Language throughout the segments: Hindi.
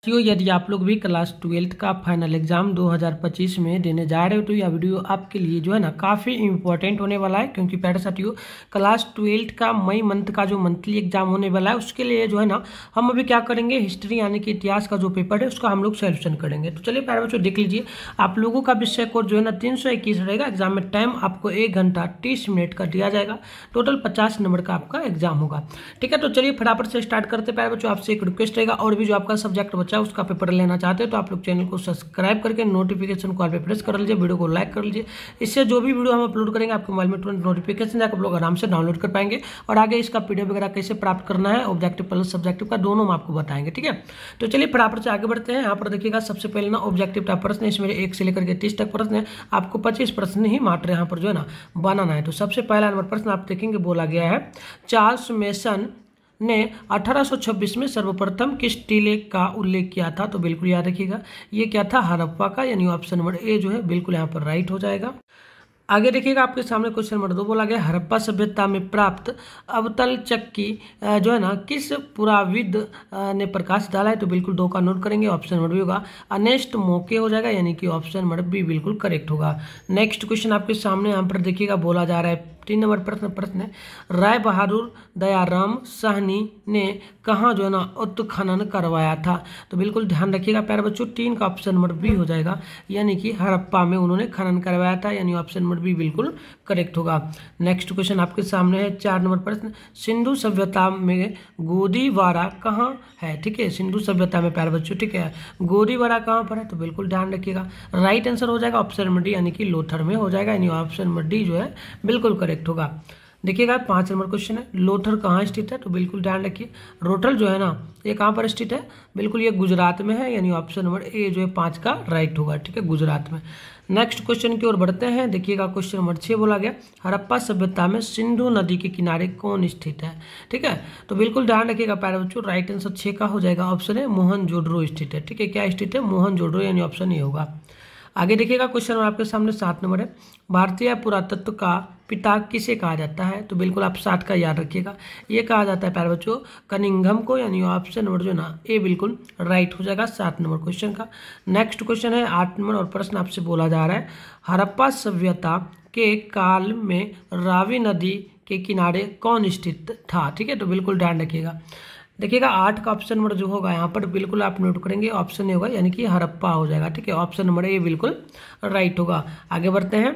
साथियों, यदि आप लोग भी क्लास 12th का फाइनल एग्जाम 2025 में देने जा रहे हो तो यह वीडियो आपके लिए जो है ना काफ़ी इंपॉर्टेंट होने वाला है। क्योंकि प्यारे साथियों, क्लास 12th का मई मंथ का जो मंथली एग्जाम होने वाला है उसके लिए जो है ना हम अभी क्या करेंगे, हिस्ट्री यानी कि इतिहास का जो पेपर है उसका हम लोग सोल्यूशन करेंगे। तो चलिए प्यारे बच्चों, देख लीजिए आप लोगों का विषय कोड जो है ना 321 रहेगा। एग्जाम में टाइम आपको 1 घंटा 30 मिनट का दिया जाएगा। टोटल 50 नंबर का आपका एग्जाम होगा। ठीक है, तो चलिए फटाफट से स्टार्ट करते। प्यारे बच्चों, आपसे एक रिक्वेस्ट रहेगा, और भी जो आपका सब्जेक्ट बचा है उसका पेपर लेना चाहते हैं तो आप लोग चैनल को सब्सक्राइब करके नोटिफिकेशन कॉल पे प्रेस कर लीजिए, वीडियो को लाइक कर लीजिए। इससे जो भी वीडियो हम अपलोड करेंगे आपके मोबाइल में तुरंत नोटिफिकेशन जाकर आप लोग आराम से डाउनलोड कर पाएंगे। और आगे इसका पीडीएफ वगैरह कैसे प्राप्त करना है, ऑब्जेक्टिव प्लस सब्जेक्टिव का दोनों हम आपको बताएंगे। ठीक है, तो चलिए फटाफट से आगे बढ़ते हैं। यहाँ पर देखिएगा सबसे पहले ना ऑब्जेक्टिव टाइप प्रश्न है, इसमें 1 से लेकर के 30 तक प्रश्न है। आपको 25 प्रश्न ही मात्र यहाँ पर जो है ना बनाना है। तो सबसे पहला नंबर प्रश्न आप देखेंगे, बोला गया है चार्ल्स मेसन ने 1826 में सर्वप्रथम किस टीले का उल्लेख किया था। तो बिल्कुल याद रखिएगा, ये क्या था, हड़प्पा का, यानी ऑप्शन नंबर ए जो है बिल्कुल यहाँ पर राइट हो जाएगा। आगे देखिएगा आपके सामने क्वेश्चन नंबर 2 बोला गया, हड़प्पा सभ्यता में प्राप्त अवतल चक्की जो है ना किस पुराविद ने प्रकाश डाला है। तो बिल्कुल 2 का नोट करेंगे, ऑप्शन नंबर बी होगा। अनेस्ट मौके हो जाएगा, यानी कि ऑप्शन नंबर बी बिल्कुल करेक्ट होगा। नेक्स्ट क्वेश्चन आपके सामने यहाँ पर देखिएगा, बोला जा रहा है 3 नंबर प्रश्न है, राय बहादुर दयाराम साहनी ने कहाँ जो है ना उत्खनन करवाया था। तो बिल्कुल ध्यान रखिएगा प्यारे बच्चों, 3 का ऑप्शन नंबर बी हो जाएगा, यानी कि हड़प्पा में उन्होंने खनन करवाया था, यानी ऑप्शन नंबर बी बिल्कुल करेक्ट होगा। नेक्स्ट क्वेश्चन आपके सामने है 4 नंबर प्रश्न, सिंधु सभ्यता में गोदीवारा कहाँ है। ठीक है, सिंधु सभ्यता में प्यारे बच्चों, ठीक है, गोदीवारा कहाँ पर है। तो बिल्कुल ध्यान रखिएगा, राइट आंसर हो जाएगा ऑप्शन नंबर डी, यानी कि लोथर में हो जाएगा, यानी ऑप्शन नंबर डी जो है बिल्कुल करेक्ट होगा। देखिएगा 5 नंबर क्वेश्चन है, लोथर कहाँ स्थित है। तो बिल्कुल ध्यान रखिए, रोटल जो है ना ये कहाँ पर स्थित है, बिल्कुल ये गुजरात में है, यानी ऑप्शन नंबर ए जो है 5 का राइट होगा। ठीक है, गुजरात में। नेक्स्ट क्वेश्चन की ओर बढ़ते हैं। देखिएगा क्वेश्चन नंबर 6 बोला गया, हड़प्पा सभ्यता में सिंधु नदी के किनारे कौन स्थित है। ठीक है, तो बिल्कुल ध्यान रखिएगा प्यारे बच्चों, राइट आंसर 6 का हो जाएगा, ऑप्शन है मोहनजोदड़ो स्थित है। ठीक है, क्या स्थित है, मोहनजोदड़ो, यानी ऑप्शन ए होगा। आगे देखिएगा क्वेश्चन आपके सामने 7 नंबर है, भारतीय पुरातत्व का पिता किसे कहा जाता है। तो बिल्कुल आप 7 का याद रखिएगा, ये कहा जाता है प्यारे बच्चों कनिंघम को, यानी ऑप्शन नंबर जो ना ए बिल्कुल राइट हो जाएगा 7 नंबर क्वेश्चन का। नेक्स्ट क्वेश्चन है 8 नंबर, और प्रश्न आपसे बोला जा रहा है, हड़प्पा सभ्यता के काल में रावी नदी के किनारे कौन स्थित था। ठीक है, तो बिल्कुल ध्यान रखिएगा। देखिएगा 8 का ऑप्शन नंबर जो होगा यहाँ पर बिल्कुल आप नोट करेंगे, ऑप्शन ए होगा, यानी कि हड़प्पा हो जाएगा। ठीक है, ऑप्शन नंबर ए बिल्कुल राइट होगा। आगे बढ़ते हैं,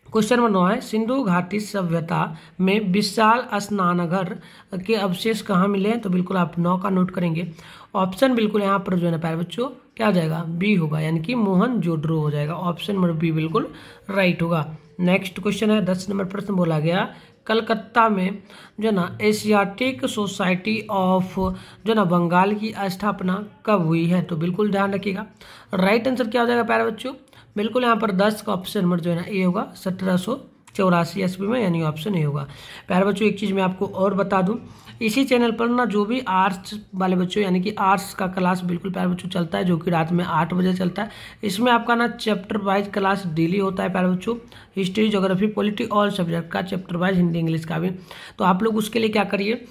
क्वेश्चन नंबर 9 है, सिंधु घाटी सभ्यता में विशाल स्नानघर के अवशेष कहाँ मिले हैं। तो बिल्कुल आप 9 का नोट करेंगे, ऑप्शन बिल्कुल यहाँ पर जो है ना प्यारे बच्चों क्या हो जाएगा, बी होगा, यानी कि मोहनजोदड़ो हो जाएगा, ऑप्शन नंबर बी बिल्कुल राइट होगा। नेक्स्ट क्वेश्चन है 10 नंबर प्रश्न, बोला गया कलकत्ता में जो ना एशियाटिक सोसाइटी ऑफ जो ना बंगाल की स्थापना कब हुई है। तो बिल्कुल ध्यान रखिएगा, राइट आंसर क्या हो जाएगा प्यारे बच्चों, बिल्कुल यहाँ पर 10 का ऑप्शन नंबर जो है ना ए होगा, 1784 ईस्वी में, यानी ऑप्शन ए होगा। प्यारे बच्चों एक चीज़ मैं आपको और बता दूं, इसी चैनल पर ना जो भी आर्ट्स वाले बच्चों यानी कि आर्ट्स का क्लास बिल्कुल प्यारे बच्चों चलता है, जो कि रात में 8 बजे चलता है। इसमें आपका ना चैप्टर वाइज क्लास डेली होता है प्यारे बच्चों, history, geography, polity, all subject का चैप्टर वाइज, हिंदी इंग्लिश का भी। तो आप लोग उसके लिए क्या करिए,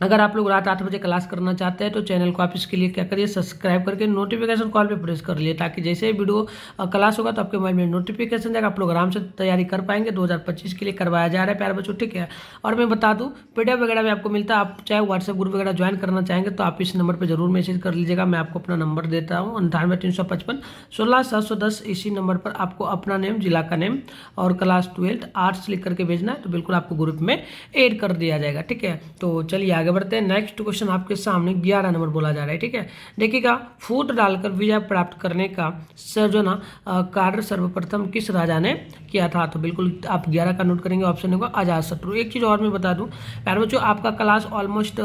अगर आप लोग रात 8 बजे क्लास करना चाहते हैं तो चैनल को आप इसके लिए क्या करिए, सब्सक्राइब करके नोटिफिकेशन कॉल पे प्रेस कर लिए, ताकि जैसे ही वीडियो क्लास होगा तो आपके मोबाइल में नोटिफिकेशन जाएगा, आप लोग आराम से तैयारी कर पाएंगे। 2025 के लिए करवाया जा रहा है प्यारे बच्चों। ठीक है, और मैं बता दूं पीडीएफ वगैरह भी आपको मिलता है, आप चाहे व्हाट्सएप ग्रुप वगैरह ज्वाइन करना चाहेंगे तो आप इस नंबर पर जरूर मैसेज कर लीजिएगा। मैं आपको अपना नंबर देता हूँ 98 355 16 710। इसी नंबर पर आपको अपना नेम, जिला का नेम और क्लास 12 आर्ट्स लिख करके भेजना है, तो बिल्कुल आपको ग्रुप में ऐड कर दिया जाएगा। ठीक है, तो चलिए आगे बढ़ते हैं। नेक्स्ट क्वेश्चन आपके सामने 11 नंबर बोला जा रहा है। ठीक है, देखिएगा फूट डालकर विजय प्राप्त करने का सर्जना कार्य सर्वप्रथम किस राजा ने किया था। तो बिल्कुल आप 11 का नोट करेंगे, ऑप्शन होगा अजातशत्रु। एक चीज़ और मैं बता दूं प्यारे बच्चों, आपका क्लास ऑलमोस्ट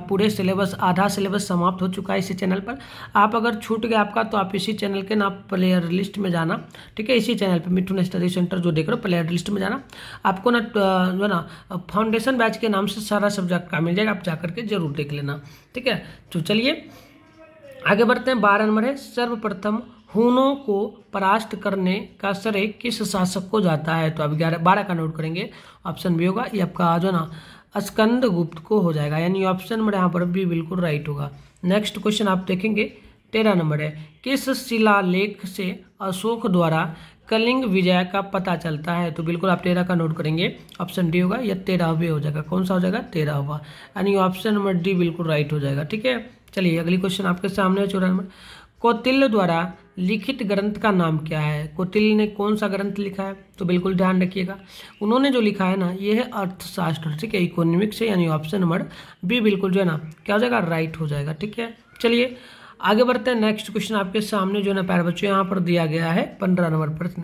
पूरे सिलेबस, आधा सिलेबस समाप्त हो चुका है इसी चैनल पर। आप अगर छूट गया आपका तो आप इसी चैनल के ना प्लेयर लिस्ट में जाना। ठीक है, इसी चैनल पर मिथुन स्टडी सेंटर जो देख रहे हो, प्लेयर लिस्ट में जाना, आपको ना जो है ना फाउंडेशन बैच के नाम से सारा सब्जेक्ट का मिल जाएगा, आप जाकर के जरूर देख लेना। ठीक है, तो चलिए आगे बढ़ते हैं। 12 नंबर है, सर्वप्रथम हुनों को परास्त करने का श्रेय किस शासक को जाता है। तो अब 12 का नोट करेंगे, ऑप्शन बी होगा, ये आपका जो ना स्कंदगुप्त को हो जाएगा, यानी ऑप्शन नंबर यहाँ पर बी बिल्कुल राइट होगा। नेक्स्ट क्वेश्चन आप देखेंगे 13 नंबर है, किस शिलालेख से अशोक द्वारा कलिंग विजय का पता चलता है? तो बिल्कुल आप 13 का नोट करेंगे, ऑप्शन डी होगा या 13वां हो जाएगा, कौन सा हो जाएगा 13वां, यानी ऑप्शन नंबर डी बिल्कुल राइट हो जाएगा। ठीक है, चलिए अगली क्वेश्चन आपके सामने है 14 नंबर, कौटिल्य द्वारा लिखित ग्रंथ का नाम क्या है? कौटिल्य ने कौन सा ग्रंथ लिखा है? तो बिल्कुल ध्यान रखिएगा, उन्होंने जो लिखा है ना ये है अर्थशास्त्र, ठीक है, इकोनॉमिक्स है, यानी ऑप्शन नंबर बी बिल्कुल जो है ना क्या हो जाएगा राइट हो जाएगा। ठीक है, चलिए आगे बढ़ते हैं। नेक्स्ट क्वेश्चन आपके सामने जो है ना प्यारे बच्चों यहाँ पर दिया गया है 15 नंबर प्रश्न,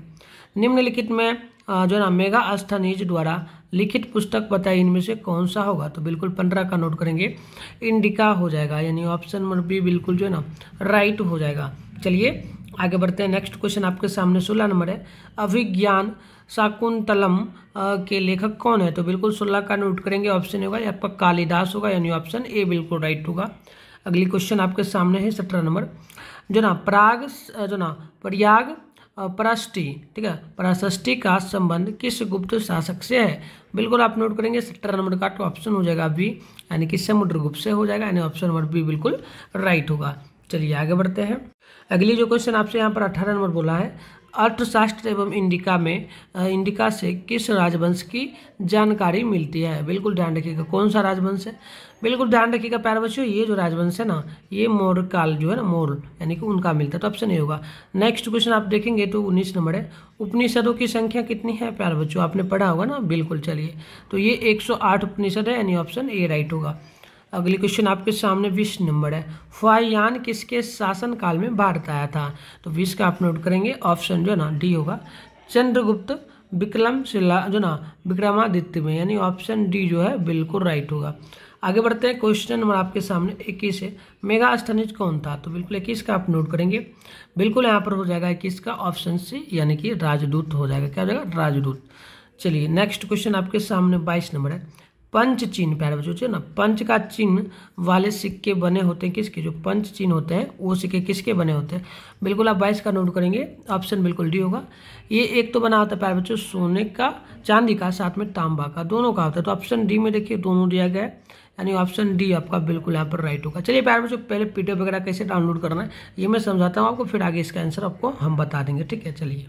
निम्नलिखित में जो है ना मेगास्थनीज द्वारा लिखित पुस्तक बताइए, इनमें से कौन सा होगा? तो बिल्कुल 15 का नोट करेंगे, इंडिका हो जाएगा, यानी ऑप्शन नंबर बी बिल्कुल जो है ना राइट हो जाएगा। चलिए आगे बढ़ते हैं। नेक्स्ट क्वेश्चन आपके सामने 16 नंबर है, अभिज्ञान शाकुंतलम के लेखक कौन है? तो बिल्कुल 16 का नोट करेंगे, ऑप्शन होगा आपका कालिदास होगा, यानी ऑप्शन ए बिल्कुल राइट होगा। अगली क्वेश्चन आपके सामने है 17 नंबर, जो ना प्रयाग पराशष्टी, ठीक है, पराशष्टी का संबंध किस गुप्त शासक से है? बिल्कुल आप नोट करेंगे 17 नंबर का, तो ऑप्शन हो जाएगा बी, यानी कि समुद्रगुप्त से हो जाएगा, यानी ऑप्शन नंबर बी बिल्कुल राइट होगा। चलिए आगे बढ़ते हैं। अगली जो क्वेश्चन आपसे यहाँ पर 18 नंबर बोला है, अर्थशास्त्र एवं इंडिका से किस राजवंश की जानकारी मिलती है? बिल्कुल ध्यान रखिएगा, कौन सा राजवंश है? बिल्कुल ध्यान रखिएगा प्यारे बच्चों, ये जो राजवंश है ना ये मौर्य काल जो है ना मौर्य यानी कि उनका मिलता है, तो ऑप्शन ए होगा। नेक्स्ट क्वेश्चन आप देखेंगे तो 19 नंबर है, उपनिषदों की संख्या कितनी है? प्यारे बच्चों आपने पढ़ा होगा ना, बिल्कुल, चलिए तो ये 108 उपनिषद है, यानी ऑप्शन ए राइट होगा। अगली क्वेश्चन आपके सामने 20 नंबर है, फाहियान किसके शासन काल में भारत आया था? तो 20 का आप नोट करेंगे, ऑप्शन जो है ना डी होगा, चंद्रगुप्त विक्रमशिला जो ना विक्रमादित्य में, यानी ऑप्शन डी जो है बिल्कुल राइट होगा। आगे बढ़ते हैं। क्वेश्चन नंबर आपके सामने 21 है, मेगास्थनीज कौन था? तो बिल्कुल 21 का आप नोट करेंगे, बिल्कुल यहाँ पर हो जाएगा 21 का ऑप्शन सी, यानी कि राजदूत हो जाएगा, क्या हो जाएगा राजदूत। चलिए नेक्स्ट क्वेश्चन आपके सामने 22 नंबर है, पंच चिन्ह प्यारे बच्चों ना पंच का चिन्ह वाले सिक्के बने होते हैं किसके? जो पंच चिन्ह होते हैं वो सिक्के किसके बने होते हैं? बिल्कुल आप 22 का नोट करेंगे, ऑप्शन बिल्कुल डी होगा। ये एक तो बना होता है प्यारे बच्चों सोने का, चांदी का, साथ में तांबा का, दोनों का होता है, तो ऑप्शन डी में देखिए दोनों दिया गया है, यानी ऑप्शन डी आपका बिल्कुल यहाँ पर राइट होगा। चलिए प्यारे बच्चों पहले पीडीएफ वगैरह कैसे डाउनलोड करना है ये मैं समझाता हूँ आपको, फिर आगे इसका आंसर आपको हम बता देंगे, ठीक है। चलिए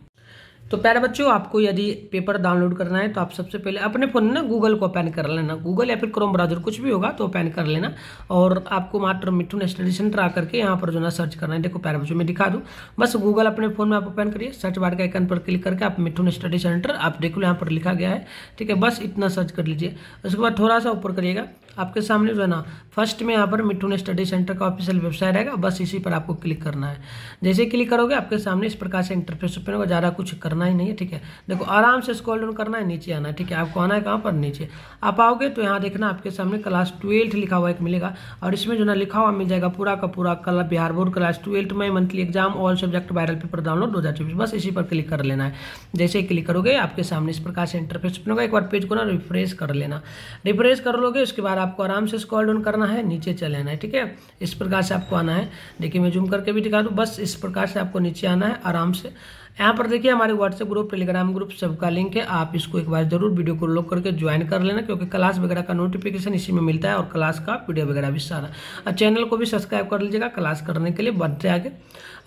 तो प्यारे बच्चों आपको यदि पेपर डाउनलोड करना है तो आप सबसे पहले अपने फ़ोन में ना गूगल को ओपन कर लेना, गूगल या फिर क्रोम ब्राउजर कुछ भी होगा तो ओपन कर लेना, और आपको मात्र मिठुन स्टडी सेंटर आकर के यहाँ पर जो ना सर्च करना है। देखो प्यारे बच्चों मैं दिखा दूँ, बस गूगल अपने फ़ोन में आप ओपन करिए, सर्च बार के आइकन पर क्लिक करके आप मिठुन स्टडी सेंटर आप देख लो यहाँ पर लिखा गया है, ठीक है, बस इतना सर्च कर लीजिए। उसके बाद थोड़ा सा ऊपर करिएगा, आपके सामने जो है ना फर्स्ट में यहाँ पर मिठुन स्टडी सेंटर का ऑफिशियल वेबसाइट आएगा, बस इसी पर आपको क्लिक करना है। जैसे क्लिक करोगे आपके सामने इस प्रकार से इंटरफेस ओपन होगा, ज़्यादा कुछ करना ही नहीं है, ठीक है। देखो आराम से स्क्रॉल डाउन करना है, नीचे आना है, ठीक है। आपको आना है कहाँ पर? नीचे आप आओगे तो यहाँ देखना आपके सामने क्लास 12 लिखा हुआ एक मिलेगा, और इसमें जो ना लिखा हुआ मिल जाएगा पूरा का पूरा कल बिहार बोर्ड क्लास 12 में monthly exam all subject viral paper download 2024, बस इसी पर क्लिक कर लेना है। जैसे ही क्लिक करोगे आपके सामने इस प्रकार से इंटरफेस ओपन होगा, एक बार पेज को ना रिफ्रेश कर लेना, रिफ्रेश कर लोगे उसके बाद आपको आराम से स्क्रॉल डाउन करना है, नीचे चले आना है, ठीक है। इस प्रकार से आपको आना है, देखिए मैं जूम करके भी दिखा दूँ, बस इस प्रकार से आपको नीचे आना है आराम से। यहाँ पर देखिए हमारे व्हाट्सएप ग्रुप, टेलीग्राम ग्रुप सबका लिंक है, आप इसको एक बार जरूर वीडियो को लॉक करके ज्वाइन कर लेना, क्योंकि क्लास वगैरह का नोटिफिकेशन इसी में मिलता है और क्लास का वीडियो वगैरह भी सारा। और चैनल को भी सब्सक्राइब कर लीजिएगा क्लास करने के लिए, बढ़ते आगे।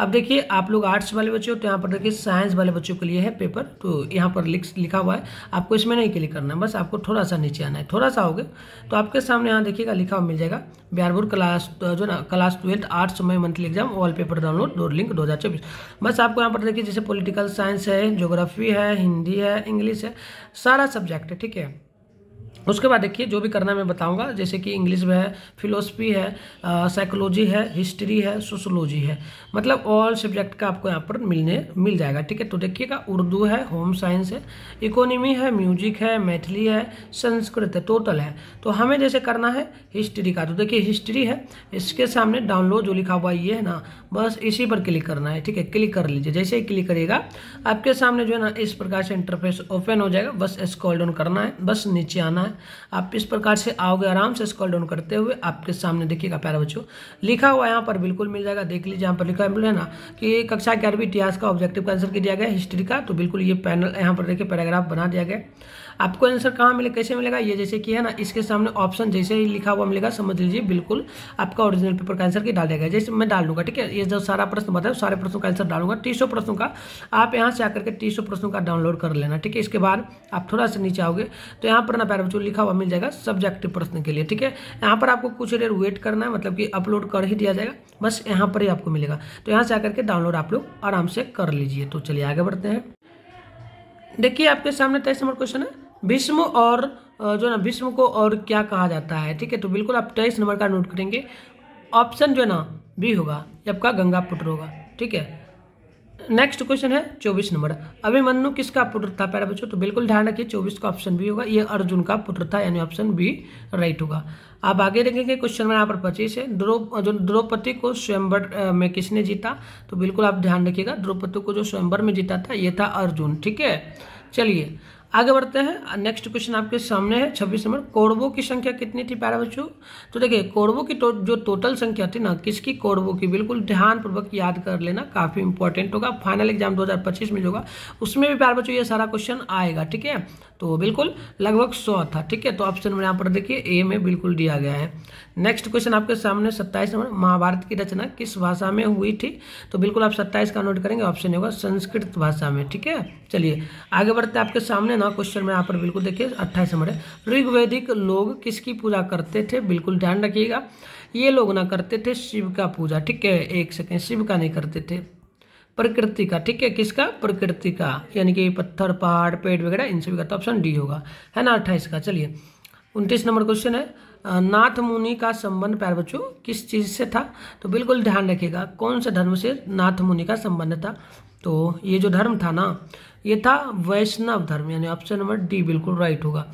अब देखिए आप लोग आर्ट्स वाले बच्चे हो तो यहाँ पर देखिए साइंस वाले बच्चों के लिए है पेपर, तो यहाँ पर लिखा हुआ है, आपको इसमें नहीं क्लिक करना है, बस आपको थोड़ा सा नीचे आना है, थोड़ा सा आओगे तो आपके सामने यहाँ देखिएगा लिखा हुआ मिल जाएगा बिहार बोर्ड क्लास जो ना क्लास 12 आर्ट्स में monthly exam all paper download दो लिंक 2024। बस आपको यहाँ पर देखिए जैसे पॉलिटिकल साइंस है, ज्योग्राफी है, हिंदी है, इंग्लिश है, सारा सब्जेक्ट है, ठीक है। उसके बाद देखिए जो भी करना मैं बताऊंगा, जैसे कि इंग्लिश में है, फिलोसफी है, साइकोलॉजी है, हिस्ट्री है, सोशोलॉजी है, मतलब ऑल सब्जेक्ट का आपको यहाँ पर मिल जाएगा, ठीक है। तो देखिएगा उर्दू है, होम साइंस है, इकोनॉमी है, म्यूजिक है, मैथिली है, संस्कृत है, टोटल है। तो हमें जैसे करना है हिस्ट्री का, तो देखिए हिस्ट्री है, इसके सामने डाउनलोड जो लिखा हुआ ये है ना, बस इसी पर क्लिक करना है, ठीक है। क्लिक कर लीजिए, जैसे ही क्लिक करिएगा आपके सामने जो है ना इस प्रकार से इंटरफेस ओपन हो जाएगा, बस स्क्रॉल डाउन करना है, बस नीचे आना है। आप इस प्रकार से आओगे आराम से स्क्रॉल डाउन करते हुए, आपके सामने देखिएगा प्यारे बच्चों लिखा हुआ यहाँ पर बिल्कुल मिल जाएगा, देख लीजिए यहाँ पर लिखा है ना कि कक्षा 11वीं इतिहास का ऑब्जेक्टिव का आंसर किया गया है हिस्ट्री का, तो बिल्कुल ये पैनल यहाँ पर देखिए पैराग्राफ बना दिया गया। आपको आंसर कहाँ मिले, कैसे मिलेगा, ये जैसे कि है ना इसके सामने ऑप्शन जैसे ही लिखा हुआ मिलेगा, समझ लीजिए बिल्कुल आपका ओरिजिनल पेपर का आंसर की डाल देगा। जैसे मैं डाल दूंगा, ठीक है, ये जो सारा प्रश्न बताया सारे प्रश्नों का आंसर डालूंगा, 300 प्रश्नों का। आप यहाँ से आकर के 300 प्रश्नों का डाउनलोड कर लेना, ठीक है। इसके बाद आप थोड़ा सा नीचे आओगे तो यहाँ पर ना प्यारे बच्चों लिखा हुआ मिल जाएगा सब्जेक्टिव प्रश्न के लिए, ठीक है। यहाँ पर आपको कुछ देर वेट करना है, मतलब कि अपलोड कर ही दिया जाएगा, बस यहाँ पर ही आपको मिलेगा। तो यहाँ से आकर के डाउनलोड आप लोग आराम से कर लीजिए। तो चलिए आगे बढ़ते हैं। देखिए आपके सामने 23 नंबर क्वेश्चन है, भीष्म और जो ना भीष्म को और क्या कहा जाता है, ठीक है। तो बिल्कुल आप 23 नंबर का नोट करेंगे, ऑप्शन जो है ना बी होगा, ये आपका गंगा पुत्र होगा, ठीक है। नेक्स्ट क्वेश्चन है 24 नंबर, अभिमन्यु किसका पुत्र था प्यारे बच्चों, तो बिल्कुल ध्यान रखिए 24 का ऑप्शन बी होगा, ये अर्जुन का पुत्र था, यानी ऑप्शन बी राइट होगा। आप आगे देखेंगे क्वेश्चन में यहाँ पर 25 है, द्रौपदी को स्वयंवर में किसने जीता, तो बिल्कुल आप ध्यान रखिएगा द्रौपदी को जो स्वयंवर में जीता था ये था अर्जुन, ठीक है। चलिए आगे बढ़ते हैं। नेक्स्ट क्वेश्चन आपके सामने है 26 नंबर, कौरवों की संख्या कितनी थी प्यारे बच्चों, तो देखिए कौरवों की जो टोटल संख्या थी ना, किसकी, कौरवों की, बिल्कुल ध्यानपूर्वक याद कर लेना, काफी इंपॉर्टेंट होगा। फाइनल एग्जाम 2025 में जो होगा उसमें भी प्यारे बच्चों ये सारा क्वेश्चन आएगा, ठीक है। तो बिल्कुल लगभग 100 था, ठीक है। तो ऑप्शन में यहाँ पर देखिए ए में बिल्कुल दिया गया है। नेक्स्ट क्वेश्चन आपके सामने 27 नंबर, महाभारत की रचना किस भाषा में हुई थी, तो बिल्कुल आप 27 का नोट करेंगे, ऑप्शन होगा संस्कृत भाषा में, ठीक है। चलिए आगे बढ़ते हैं। आपके सामने ना क्वेश्चन में यहाँ पर बिल्कुल देखिए 28 नंबर है, ऋग्वैदिक लोग किसकी पूजा करते थे, बिल्कुल ध्यान रखिएगा, ये लोग ना करते थे शिव का पूजा, ठीक है। एक सेकेंड, शिव का नहीं करते थे, प्रकृति का, ठीक है। किसका, प्रकृति का, यानी कि पत्थर पहाड़ पेड़ वगैरह इन सभी का, तो ऑप्शन डी होगा, है ना 28 का। चलिए 29 नंबर क्वेश्चन है, नाथ मुनि का संबंध प्यारे बच्चों किस चीज से था, तो बिल्कुल ध्यान रखिएगा कौन से धर्म से नाथ मुनि का संबंध था, तो ये जो धर्म था ना ये था वैष्णव धर्म, यानी ऑप्शन नंबर डी बिल्कुल राइट होगा।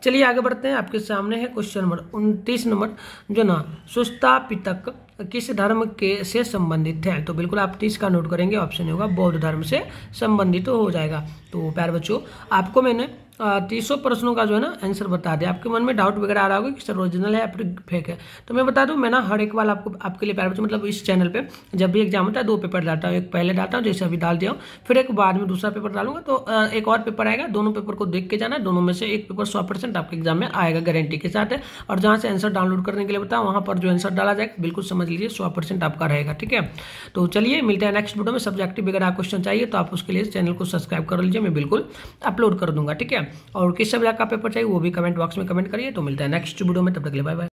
चलिए आगे बढ़ते हैं। आपके सामने है क्वेश्चन नंबर 29 नंबर, जो ना सुस्ता पितक किस धर्म के से संबंधित है, तो बिल्कुल आप 30 का नोट करेंगे, ऑप्शन होगा बौद्ध धर्म से संबंधित हो जाएगा। तो प्यारे बच्चों आपको मैंने 300 प्रश्नों का जो है ना आंसर बता दिया। आपके मन में डाउट वगैरह आ रहा होगा कि सर ओरिजिनल है या फिर फेक है, तो मैं बता दूं, मैं ना हर एक बार आपको आपके लिए प्यारे बच्चों मतलब इस चैनल पे जब भी एग्जाम होता है 2 पेपर डालता हूँ, एक पहले डालता हूँ जैसे अभी डाल दिया हूँ, फिर एक बाद में दूसरा पेपर डालूंगा, तो एक और पेपर आएगा, दोनों पेपर को देख के जाना, दोनों में से एक पेपर 100% आपके एग्जाम में आएगा गारंटी के साथ है। और जहाँ से आंसर डाउनलोड करने के लिए बताऊँ वहाँ पर जो आंसर डाला जाएगा बिल्कुल समझ लीजिए 100% आपका रहेगा, ठीक है। तो चलिए मिलते हैं नेक्स्ट वीडियो में। सब्जेक्टिव वगैरह क्वेश्चन चाहिए तो आप उसके लिए चैनल को सब्सक्राइब कर लीजिए, मैं बिल्कुल अपलोड कर दूंगा, ठीक है। और किस सब्जेक्ट का पेपर चाहिए वो भी कमेंट बॉक्स में कमेंट करिए। तो मिलता है नेक्स्ट वीडियो में, तब तक के लिए बाय बाय।